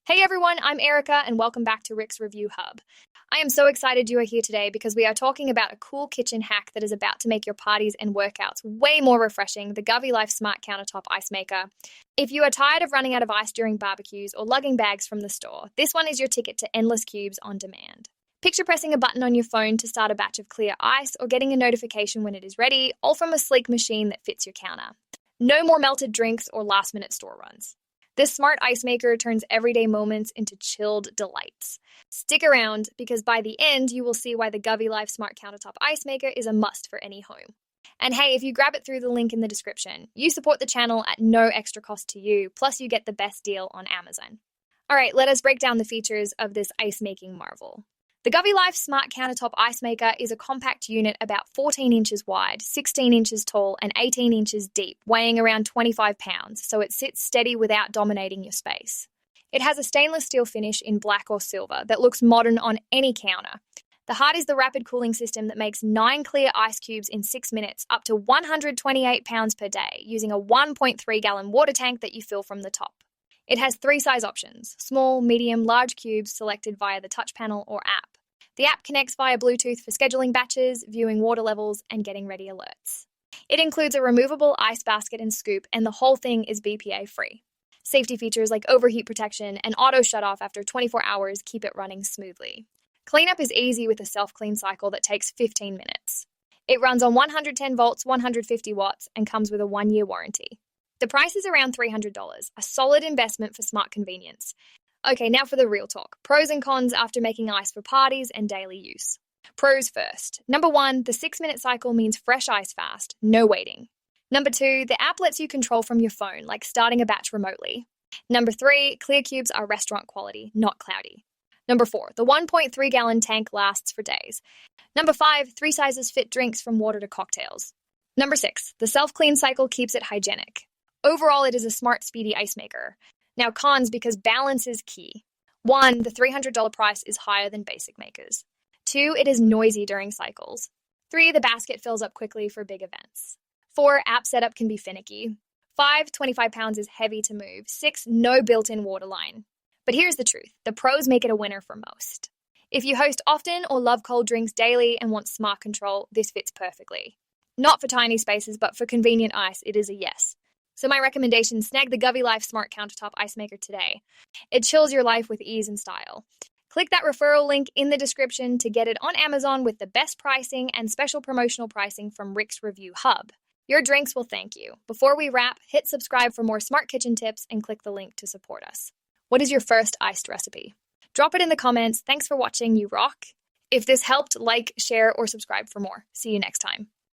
Hey everyone, I'm Erica and welcome back to Rick's Review Hub. I am so excited you are here today because we are talking about a cool kitchen hack that is about to make your parties and workouts way more refreshing, the GoveeLife Smart Countertop Ice Maker. If you are tired of running out of ice during barbecues or lugging bags from the store, this one is your ticket to endless cubes on demand. Picture pressing a button on your phone to start a batch of clear ice or getting a notification when it is ready, all from a sleek machine that fits your counter. No more melted drinks or last-minute store runs. This smart ice maker turns everyday moments into chilled delights. Stick around because by the end, you will see why the GoveeLife Smart Countertop Ice Maker is a must for any home. And hey, if you grab it through the link in the description, you support the channel at no extra cost to you, plus you get the best deal on Amazon. All right, let us break down the features of this ice-making marvel. The GoveeLife Smart Countertop Ice Maker is a compact unit about 14 inches wide, 16 inches tall, and 18 inches deep, weighing around 25 pounds, so it sits steady without dominating your space. It has a stainless steel finish in black or silver that looks modern on any counter. The heart is the rapid cooling system that makes 9 clear ice cubes in 6 minutes, up to 128 pounds per day, using a 1.3-gallon water tank that you fill from the top. It has 3 size options: small, medium, large cubes selected via the touch panel or app. The app connects via Bluetooth for scheduling batches, viewing water levels, and getting ready alerts. It includes a removable ice basket and scoop, and the whole thing is BPA-free. Safety features like overheat protection and auto shut-off after 24 hours keep it running smoothly. Cleanup is easy with a self-clean cycle that takes 15 minutes. It runs on 110 volts, 150 watts, and comes with a 1-year warranty. The price is around $300, a solid investment for smart convenience. Okay, now for the real talk. Pros and cons after making ice for parties and daily use. Pros first. Number 1, the 6-minute cycle means fresh ice fast, no waiting. Number 2, the app lets you control from your phone, like starting a batch remotely. Number 3, clear cubes are restaurant quality, not cloudy. Number 4, the 1.3-gallon tank lasts for days. Number 5, 3 sizes fit drinks from water to cocktails. Number 6, the self-clean cycle keeps it hygienic. Overall, it is a smart, speedy ice maker. Now, cons, because balance is key. 1, the $300 price is higher than basic makers. 2, it is noisy during cycles. 3, the basket fills up quickly for big events. 4, app setup can be finicky. 5, 25 pounds is heavy to move. 6, no built-in water line. But here's the truth. The pros make it a winner for most. If you host often or love cold drinks daily and want smart control, this fits perfectly. Not for tiny spaces, but for convenient ice, it is a yes. So my recommendation, snag the GoveeLife Smart Countertop Ice Maker today. It chills your life with ease and style. Click that referral link in the description to get it on Amazon with the best pricing and special promotional pricing from Rick's Review Hub. Your drinks will thank you. Before we wrap, hit subscribe for more smart kitchen tips and click the link to support us. What is your first iced recipe? Drop it in the comments. Thanks for watching. You rock. If this helped, like, share, or subscribe for more. See you next time.